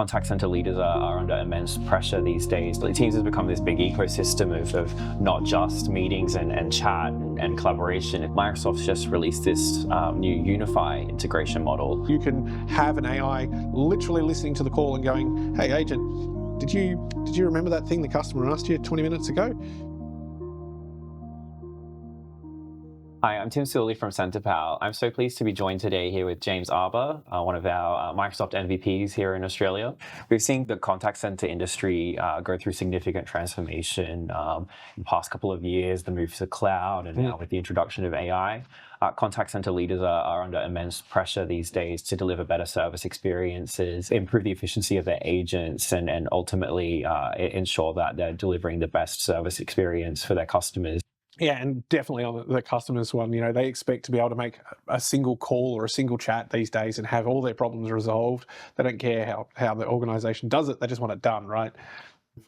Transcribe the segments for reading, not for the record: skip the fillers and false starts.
Contact center leaders are under immense pressure these days. Teams has become this big ecosystem of not just meetings and chat and collaboration. Microsoft's just released this new Unify integration model. You can have an AI literally listening to the call and going, "Hey agent, did you remember that thing the customer asked you 20 minutes ago?" Hi, I'm Tim Seeley from CentrePal. I'm so pleased to be joined today here with James Arber, one of our Microsoft MVPs here in Australia. We've seen the contact center industry go through significant transformation in the past couple of years, the move to the cloud, and now with the introduction of AI. Contact center leaders are under immense pressure these days to deliver better service experiences, improve the efficiency of their agents, and ultimately ensure that they're delivering the best service experience for their customers. Yeah, and definitely on the customers one, they expect to be able to make a single call or a single chat these days and have all their problems resolved. They don't care how the organization does it, they just want it done, right?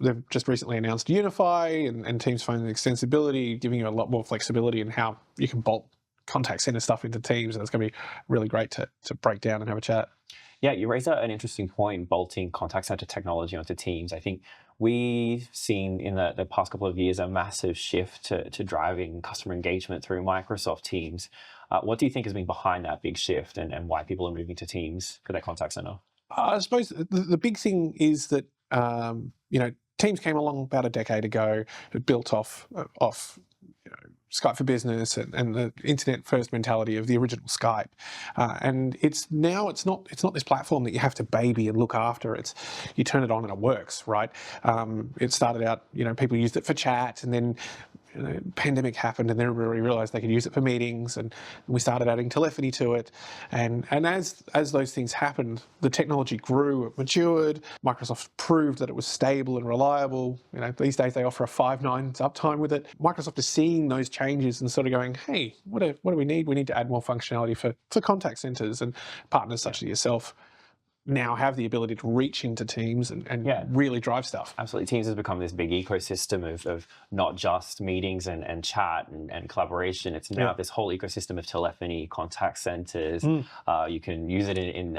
They've just recently announced Unify and Teams Phone Extensibility, giving you a lot more flexibility in how you can bolt contact center stuff into Teams, and it's going to be really great to break down and have a chat. Yeah, you raise an interesting point, bolting contact center technology onto Teams. I think we've seen in the past couple of years a massive shift to driving customer engagement through Microsoft Teams. What do you think has been behind that big shift and why people are moving to Teams for their contact center? I suppose the big thing is that, Teams came along about a decade ago. It built off Skype for Business and the internet first mentality of the original Skype, and it's not this platform that you have to baby and look after. You turn it on and it works, right? It started out, people used it for chat, and then pandemic happened and then everybody realized they could use it for meetings, and we started adding telephony to it, and as those things happened, the technology grew, it matured. Microsoft proved that it was stable and reliable. These days they offer a 5 nines uptime with it. Microsoft is seeing those changes and sort of going, hey, what do we need? We need to add more functionality for contact centers, and partners such as yourself now have the ability to reach into Teams and really drive stuff. Absolutely. Teams has become this big ecosystem of not just meetings and chat and collaboration. It's now this whole ecosystem of telephony, contact centers. You can use it in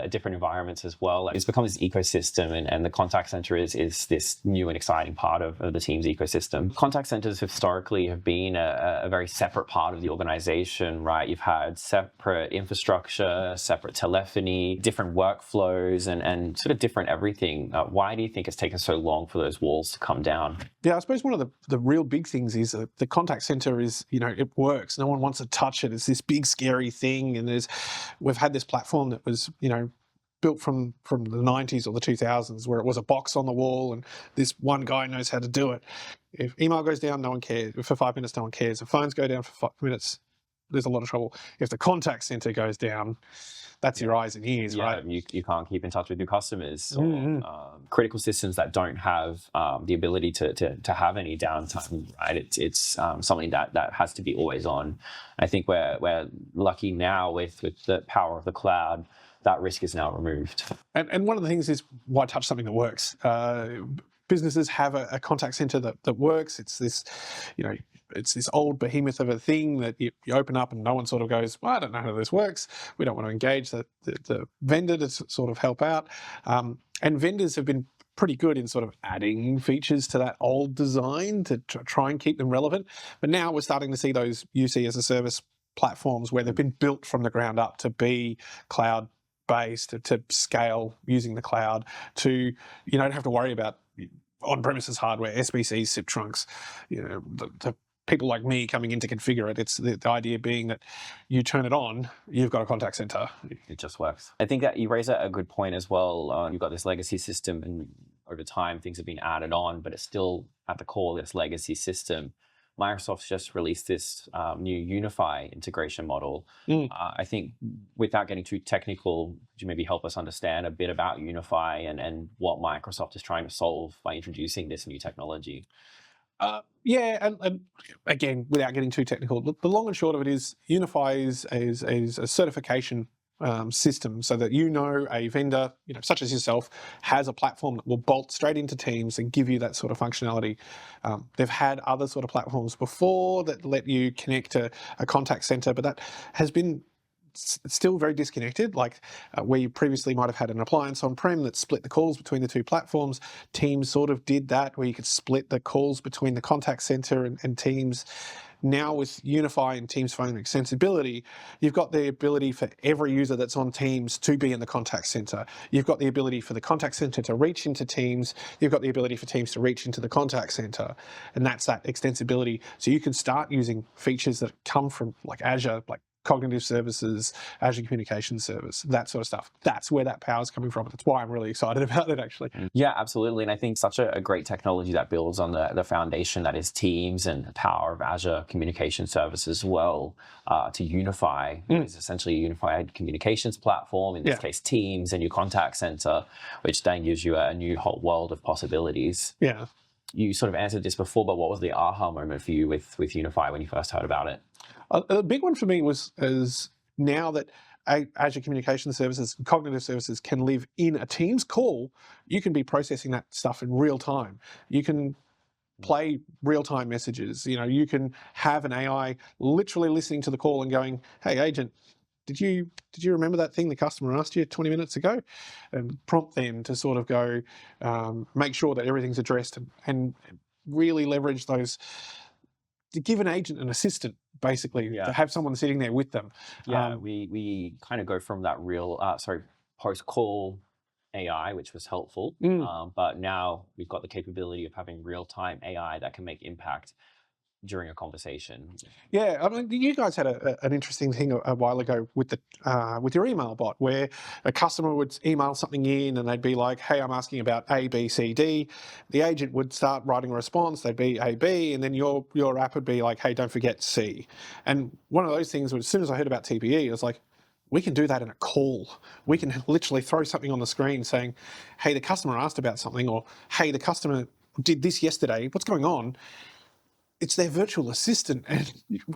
different environments as well. It's become this ecosystem, and the contact center is this new and exciting part of the Teams ecosystem. Contact centers historically have been a very separate part of the organization, right? You've had separate infrastructure, separate telephony, different workflows, and sort of different everything. Why do you think it's taken so long for those walls to come down? Yeah, I suppose one of the real big things is that the contact center is, it works. No one wants to touch it. It's this big scary thing, and we've had this platform that was, built from the 90s or the 2000s, where it was a box on the wall and this one guy knows how to do it. If email goes down, no one cares. For 5 minutes, no one cares. If phones go down for 5 minutes, there's a lot of trouble. If the contact center goes down, that's your eyes and ears, right? You can't keep in touch with your customers. Or, critical systems that don't have the ability to have any downtime, right? It's something that has to be always on. I think we're lucky now with the power of the cloud. That risk is now removed. And one of the things is, why touch something that works? Businesses have a contact center that works. It's this, it's this old behemoth of a thing that you open up and no one sort of goes, well, I don't know how this works. We don't want to engage the vendor to sort of help out. And vendors have been pretty good in sort of adding features to that old design to try and keep them relevant. But now we're starting to see those UC as a service platforms where they've been built from the ground up to be cloud-based, to scale using the cloud, to you don't have to worry about on-premises hardware, SBCs, SIP trunks, the people like me coming in to configure it. It's the idea being that you turn it on, you've got a contact center. It just works. I think that you raise a good point as well. You've got this legacy system, and over time things have been added on, but it's still at the core of this legacy system. Microsoft's just released this new Unify integration model. I think, without getting too technical, could you maybe help us understand a bit about Unify and what Microsoft is trying to solve by introducing this new technology? And again, without getting too technical, the long and short of it is, Unify is a certification system, so that a vendor, such as yourself, has a platform that will bolt straight into Teams and give you that sort of functionality. They've had other sort of platforms before that let you connect to a contact center, but that has been still very disconnected. Like where you previously might have had an appliance on-prem that split the calls between the two platforms, Teams sort of did that, where you could split the calls between the contact center and Teams. Now with Unify and Teams Phone Extensibility, you've got the ability for every user that's on Teams to be in the contact center. You've got the ability for the contact center to reach into Teams. You've got the ability for Teams to reach into the contact center. And that's that extensibility. So you can start using features that come from like Azure, like cognitive services, Azure Communication Service, that sort of stuff. That's where that power is coming from. That's why I'm really excited about it, actually. Yeah, absolutely. And I think such a great technology that builds on the foundation that is Teams and the power of Azure Communication Service as well, to Unify. It's essentially a unified communications platform, in this case Teams and your contact center, which then gives you a new whole world of possibilities. Yeah. You sort of answered this before, but what was the aha moment for you with Unify when you first heard about it? A big one for me is now that Azure Communication Services, cognitive services can live in a Teams call, you can be processing that stuff in real time. You can play real-time messages. You know, you can have an AI literally listening to the call and going, "Hey, agent, did you remember that thing the customer asked you 20 minutes ago?" And prompt them to sort of go make sure that everything's addressed and really leverage those, to give an agent an assistant, basically, to have someone sitting there with them. Yeah, we kind of go from that post-call AI, which was helpful, but now we've got the capability of having real-time AI that can make impact during a conversation. Yeah, I mean, you guys had an interesting thing a while ago with your email bot, where a customer would email something in and they'd be like, "Hey, I'm asking about A, B, C, D." The agent would start writing a response. They'd be A, B, and then your app would be like, "Hey, don't forget C." And one of those things was, as soon as I heard about TPE, I was like, we can do that in a call. We can literally throw something on the screen saying, "Hey, the customer asked about something," or, "Hey, the customer did this yesterday. What's going on?" It's their virtual assistant, and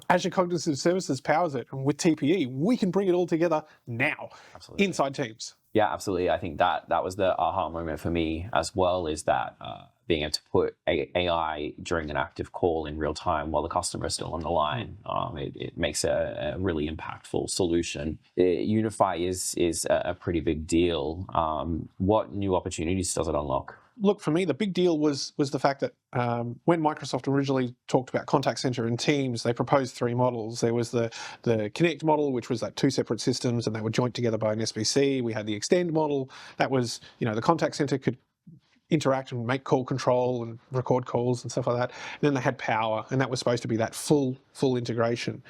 Azure Cognitive Services powers it. And with TPE, we can bring it all together now, inside Teams. Yeah, absolutely. I think that was the aha moment for me as well, is that being able to put AI during an active call in real time while the customer is still on the line, it makes a really impactful solution. Unify is a pretty big deal. What new opportunities does it unlock? Look, for me, the big deal was the fact that when Microsoft originally talked about contact center and Teams, they proposed three models. There was the Connect model, which was like two separate systems, and they were joined together by an SBC. We had the Extend model. That was, the contact center could interact and make call control and record calls and stuff like that. And then they had Power, and that was supposed to be that full integration.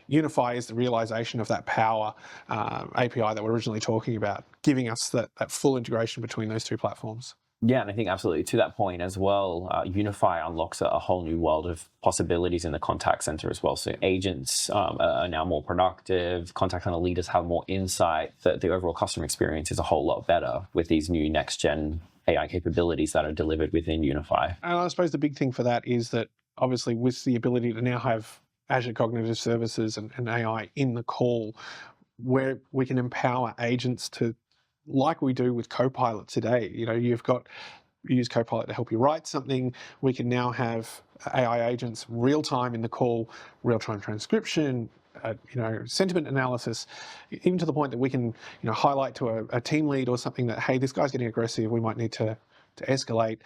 Unify is the realization of that Power API that we're originally talking about, giving us that full integration between those two platforms. Yeah, and I think absolutely to that point as well, Unify unlocks a whole new world of possibilities in the contact center as well. So agents are now more productive, contact center leaders have more insight, that the overall customer experience is a whole lot better with these new next-gen AI capabilities that are delivered within Unify. And I suppose the big thing for that is that obviously with the ability to now have Azure Cognitive Services and AI in the call, where we can empower agents to, like we do with Copilot today. You use Copilot to help you write something. We can now have AI agents real time in the call, real time transcription, sentiment analysis, even to the point that we can, highlight to a team lead or something that, hey, this guy's getting aggressive, we might need to escalate,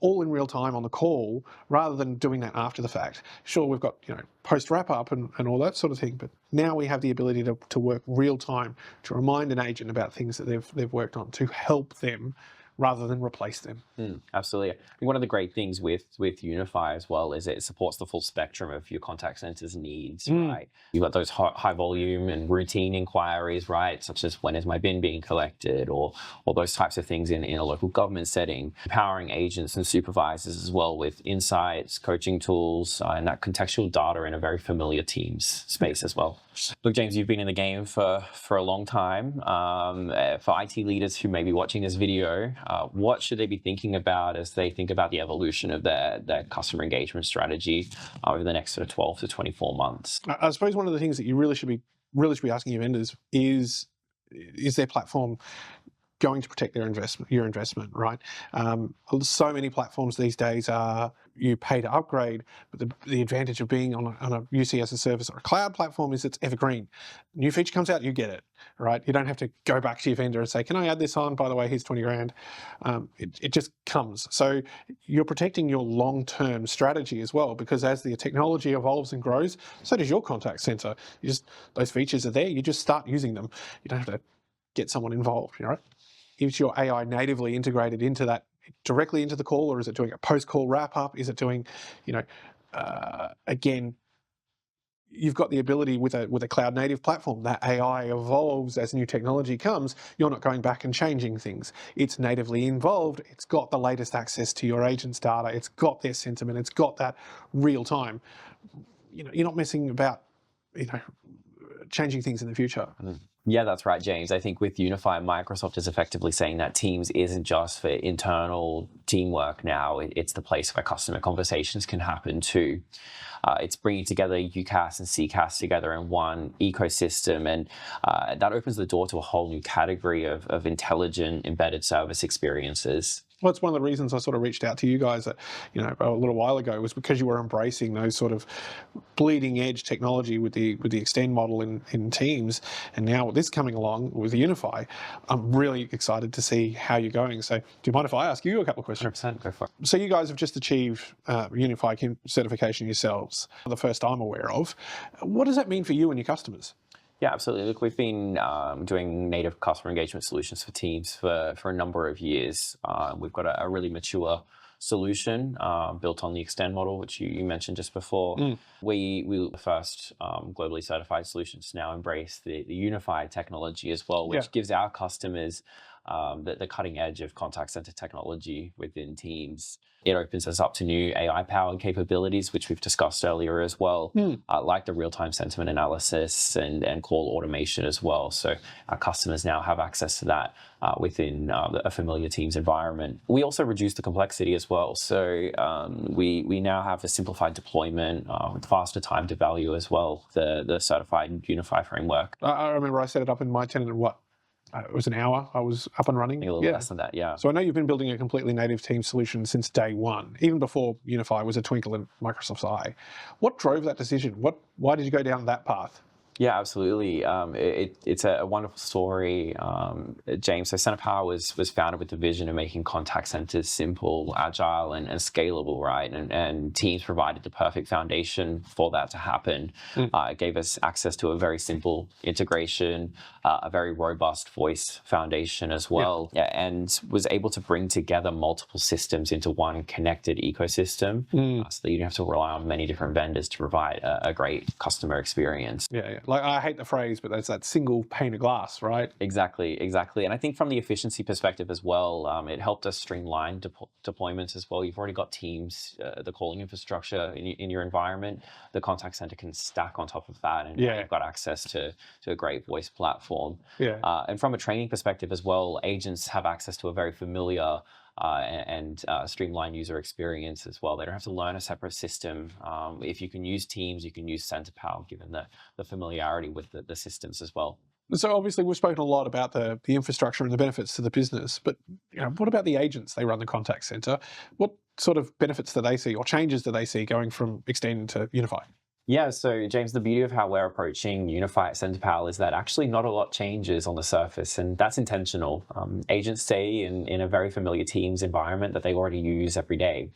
all in real time on the call, rather than doing that after the fact. Sure, we've got, post wrap up and all that sort of thing, but now we have the ability to work real time, to remind an agent about things that they've worked on, to help them rather than replace them. Absolutely. I think one of the great things with Unify as well is it supports the full spectrum of your contact center's needs, right? You've got those high volume and routine inquiries, right? Such as, when is my bin being collected, or those types of things in a local government setting. Empowering agents and supervisors as well with insights, coaching tools, and that contextual data in a very familiar Teams space as well. Look, James, you've been in the game for a long time. For IT leaders who may be watching this video, what should they be thinking about as they think about the evolution of their customer engagement strategy over the next sort of 12 to 24 months? I suppose one of the things that you really should be asking your vendors is their platform going to protect your investment, right? So many platforms these days are you pay to upgrade, but the advantage of being on a UC as a service or a cloud platform is it's evergreen. New feature comes out, you get it, right? You don't have to go back to your vendor and say, can I add this on? By the way, here's 20 grand. It just comes. So you're protecting your long-term strategy as well, because as the technology evolves and grows, so does your contact center. Those features are there, you just start using them. You don't have to get someone involved, right? Is your AI natively integrated into that, directly into the call, or is it doing a post-call wrap-up? Is it doing, again, you've got the ability with a cloud-native platform, that AI evolves as new technology comes. You're not going back and changing things. It's natively involved. It's got the latest access to your agent's data. It's got their sentiment. It's got that real time. You're not messing about, changing things in the future. Yeah, that's right, James. I think with Unify, Microsoft is effectively saying that Teams isn't just for internal teamwork now. It's the place where customer conversations can happen too. It's bringing together UCaaS and CCaaS together in one ecosystem, and that opens the door to a whole new category of intelligent embedded service experiences. Well, it's one of the reasons I sort of reached out to you guys, a little while ago, was because you were embracing those sort of bleeding edge technology with the Extend model in Teams, and now with this coming along with Unify, I'm really excited to see how you're going. So, do you mind if I ask you a couple of questions? 100%, go for it. So, you guys have just achieved Unify certification yourselves, the first I'm aware of. What does that mean for you and your customers? Yeah, absolutely. Look, we've been doing native customer engagement solutions for Teams for a number of years. We've got a really mature solution built on the Extend model, which you mentioned just before. We were the first globally certified solutions to now embrace the Unify technology as well, which gives our customers the cutting edge of contact center technology within Teams. It opens us up to new AI-powered capabilities, which we've discussed earlier as well, like the real-time sentiment analysis and call automation as well. So our customers now have access to that within a familiar Teams environment. We also reduce the complexity as well. So we now have a simplified deployment with faster time to value as well, the certified Unify framework. I remember I set it up in my tenant in it was an hour. I was up and running. A little less than that, yeah. So I know you've been building a completely native Teams solution since day one, even before Unify was a twinkle in Microsoft's eye. What drove that decision? Why did you go down that path? Yeah, absolutely. It's a wonderful story, James. So CentrePal was founded with the vision of making contact centers simple, agile, and scalable, right? And Teams provided the perfect foundation for that to happen. It gave us access to a very simple integration, a very robust voice foundation as well, and was able to bring together multiple systems into one connected ecosystem, so that you don't have to rely on many different vendors to provide a great customer experience. Yeah. Like, I hate the phrase, but there's that single pane of glass, right? Exactly. And I think from the efficiency perspective as well, it helped us streamline deployments as well. You've already got Teams, the calling infrastructure in your environment. The contact center can stack on top of that, and you've got access to a great voice platform. And from a training perspective as well, agents have access to a very familiar and streamlined user experience as well. They don't have to learn a separate system. If you can use Teams, you can use CentrePal, given the familiarity with the systems as well. So obviously we've spoken a lot about the infrastructure and the benefits to the business, but what about the agents? They run the contact center. What sort of benefits do they see, or changes do they see going from Extend to Unify? Yeah, so James, the beauty of how we're approaching Unify at CentrePal is that actually not a lot changes on the surface, and that's intentional. Agents stay in a very familiar Teams environment that they already use every day.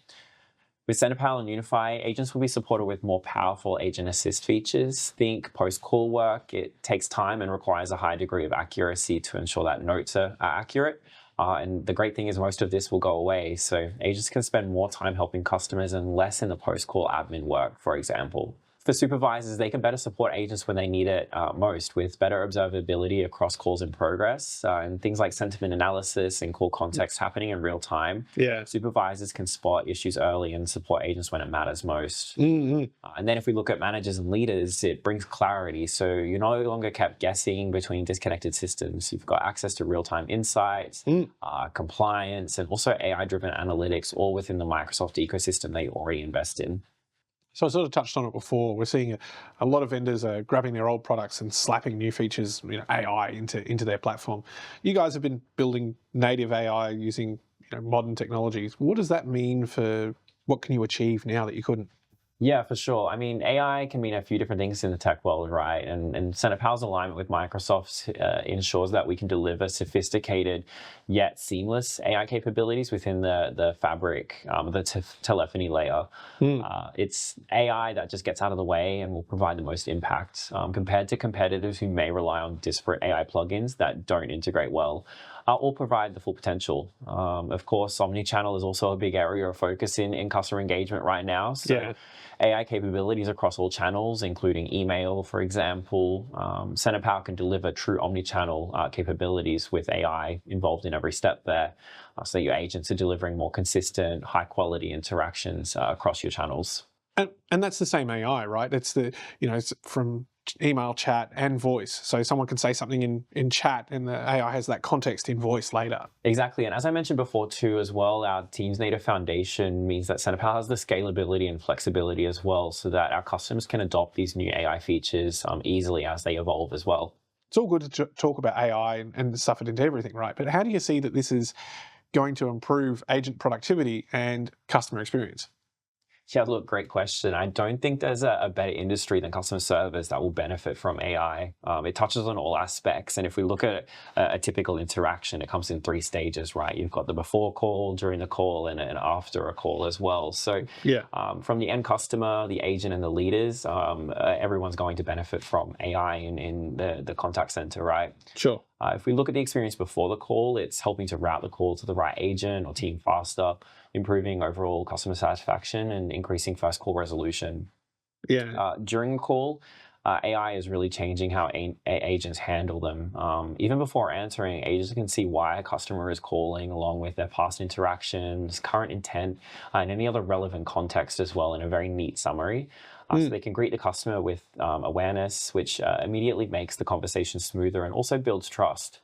With CentrePal and Unify, agents will be supported with more powerful agent assist features. Think post-call work. It takes time and requires a high degree of accuracy to ensure that notes are accurate. And the great thing is most of this will go away. So agents can spend more time helping customers and less in the post-call admin work, for example. For supervisors, they can better support agents when they need it most, with better observability across calls in progress and things like sentiment analysis and call context happening in real time. Supervisors can spot issues early and support agents when it matters most. And then if we look at managers and leaders, it brings clarity. So you're no longer kept guessing between disconnected systems. You've got access to real-time insights, compliance, and also AI-driven analytics, all within the Microsoft ecosystem that you already invest in. So I sort of touched on it before. We're seeing a lot of vendors are grabbing their old products and slapping new features, AI into their platform. You guys have been building native AI using modern technologies. What does that mean for what can you achieve now that you couldn't? Yeah, for sure. I mean, AI can mean a few different things in the tech world, right? And CentrePal's alignment with Microsoft ensures that we can deliver sophisticated yet seamless AI capabilities within the fabric, the telephony layer. It's AI that just gets out of the way and will provide the most impact compared to competitors who may rely on disparate AI plugins that don't integrate well. Or provide the full potential. Of course, omnichannel is also a big area of focus in customer engagement right now. So AI capabilities across all channels, including email, for example. CentrePal can deliver true omnichannel capabilities with AI involved in every step there. So your agents are delivering more consistent, high-quality interactions across your channels. And that's the same AI, right? It's it's from email, chat, and voice. So someone can say something in chat, and the AI has that context in voice later. Exactly, and as I mentioned before too, as well, our Teams native foundation means that CentrePal has the scalability and flexibility as well, so that our customers can adopt these new AI features easily as they evolve as well. It's all good to talk about AI and stuff it into everything, right? But how do you see that this is going to improve agent productivity and customer experience? Yeah, look, great question. I don't think there's a better industry than customer service that will benefit from AI. It touches on all aspects. And if we look at a typical interaction, it comes in 3 stages, right? You've got the before call, during the call, and after a call as well. So from the end customer, the agent, and the leaders, everyone's going to benefit from AI in the contact center, right? Sure. If we look at the experience before the call, it's helping to route the call to the right agent or team faster, improving overall customer satisfaction and increasing first call resolution. During a call, AI is really changing how agents handle them. Even before answering, agents can see why a customer is calling, along with their past interactions, current intent, and any other relevant context as well in a very neat summary. So they can greet the customer with awareness, which immediately makes the conversation smoother and also builds trust.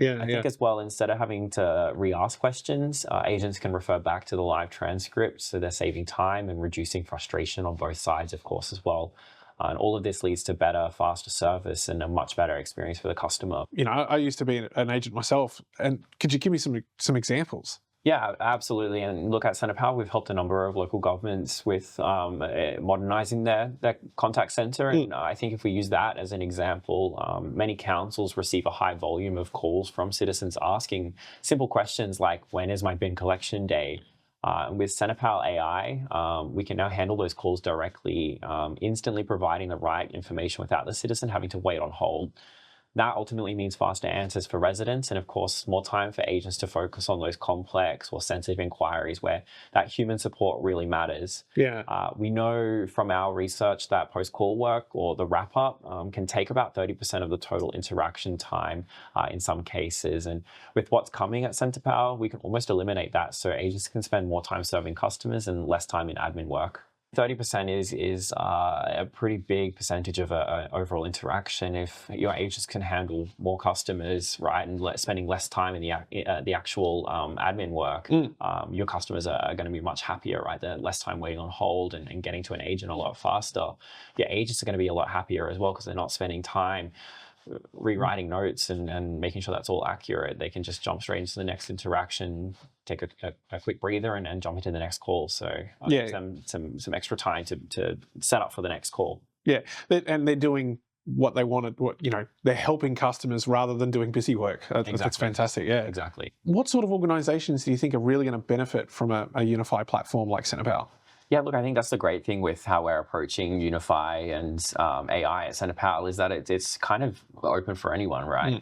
I think as well, instead of having to re-ask questions, agents can refer back to the live transcript, so they're saving time and reducing frustration on both sides, of course, as well. And all of this leads to better, faster service and a much better experience for the customer. I used to be an agent myself, and could you give me some examples? Yeah, absolutely. And look, at CentrePal, we've helped a number of local governments with modernising their contact centre. And I think if we use that as an example, many councils receive a high volume of calls from citizens asking simple questions like, when is my bin collection day? With CentrePal AI, we can now handle those calls directly, instantly providing the right information without the citizen having to wait on hold. That ultimately means faster answers for residents and, of course, more time for agents to focus on those complex or sensitive inquiries where that human support really matters. We know from our research that post-call work or the wrap-up can take about 30% of the total interaction time in some cases. And with what's coming at CentrePal, we can almost eliminate that so agents can spend more time serving customers and less time in admin work. 30% is a pretty big percentage of an overall interaction. If your agents can handle more customers, right, and spending less time in the actual admin work, your customers are going to be much happier, right? They're less time waiting on hold and getting to an agent a lot faster. Your agents are going to be a lot happier as well because they're not spending time rewriting notes and making sure that's all accurate. They can just jump straight into the next interaction, take a quick breather and jump into the next call. So some extra time to set up for the next call. Yeah, and they're doing what they wanted. They're helping customers rather than doing busy work. That's fantastic. Yeah, exactly. What sort of organizations do you think are really going to benefit from a Unify platform like CentrePal? Yeah, look, I think that's the great thing with how we're approaching Unify and AI at CentrePal is that it's kind of open for anyone, right?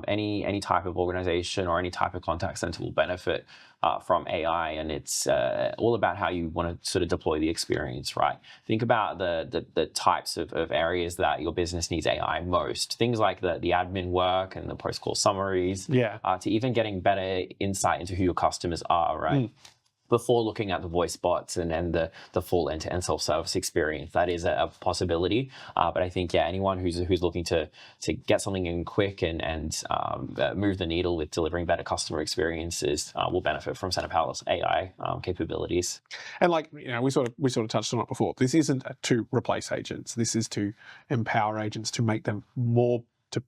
Any type of organization or any type of contact center will benefit from AI, and it's all about how you want to sort of deploy the experience, right? Think about the types of areas that your business needs AI most. Things like the admin work and the post-call summaries, to even getting better insight into who your customers are, right? before looking at the voice bots and the full end-to-end self-service experience. That is a possibility. But I think, yeah, anyone who's looking to get something in quick and move the needle with delivering better customer experiences will benefit from CentrePal's AI capabilities. And like, we sort of touched on it before. This isn't to replace agents. This is to empower agents, to make them more, to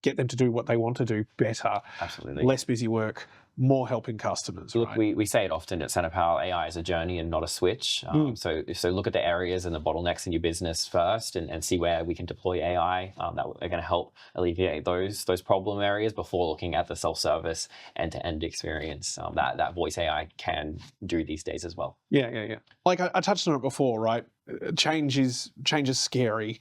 get them to do what they want to do better. Absolutely. Less busy work, more helping customers. Look, right? we say it often at CentrePal, AI is a journey and not a switch. So look at the areas and the bottlenecks in your business first and see where we can deploy AI that are going to help alleviate those problem areas before looking at the self-service end-to-end experience that voice AI can do these days as well. Yeah. Like I touched on it before, right? Change is scary.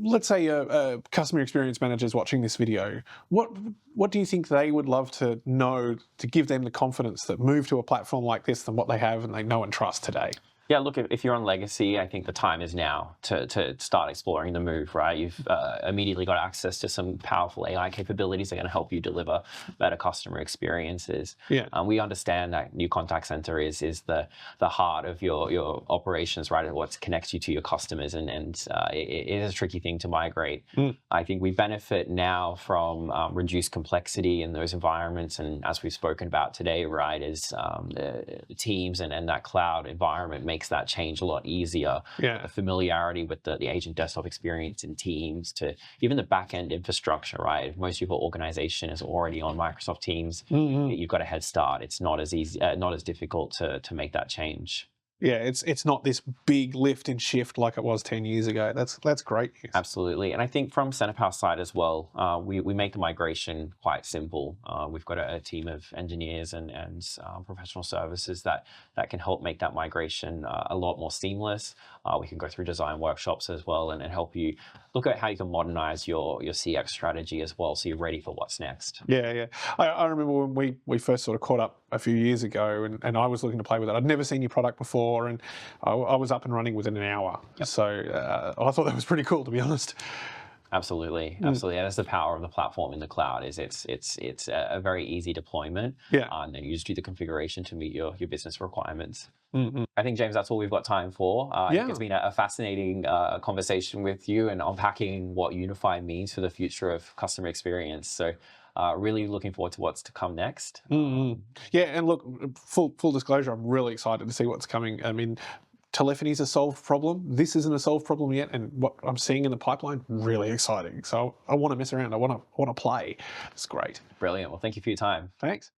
Let's say a customer experience manager is watching this video. What do you think they would love to know to give them the confidence that move to a platform like this than what they have and they know and trust today? Yeah, look, if you're on legacy, I think the time is now to start exploring the move, right? You've immediately got access to some powerful AI capabilities that are going to help you deliver better customer experiences. Yeah. We understand that new contact center is the heart of your operations, right? What connects you to your customers, and it is a tricky thing to migrate. I think we benefit now from reduced complexity in those environments, and as we've spoken about today, right, is the teams and that cloud environment makes that change a lot easier. Yeah. The familiarity with the agent desktop experience in Teams to even the back-end infrastructure, right? If most of your organization is already on Microsoft Teams, you've got a head start. It's not as easy, not as difficult to make that change. Yeah, it's not this big lift and shift like it was 10 years ago. That's great news. Absolutely. And I think from CentrePal's side as well, we make the migration quite simple. We've got a team of engineers and professional services that can help make that migration a lot more seamless. We can go through design workshops as well and help you look at how you can modernize your CX strategy as well, so you're ready for what's next. Yeah. I remember when we first sort of caught up a few years ago, and I was looking to play with it. I'd never seen your product before, and I was up and running within an hour. Yep. So I thought that was pretty cool, to be honest. Absolutely. And that's the power of the platform in the cloud. Is it's a very easy deployment. Yeah. And then you just do the configuration to meet your business requirements. Mm-hmm. I think, James, that's all we've got time for. I think it's been a fascinating conversation with you and unpacking what Unify means for the future of customer experience. So really looking forward to what's to come next. Yeah, and look, full disclosure, I'm really excited to see what's coming. I mean, telephony is a solved problem. This isn't a solved problem yet, and what I'm seeing in the pipeline, really exciting. So I want to mess around. I want to play. It's great. Brilliant. Well, thank you for your time. Thanks.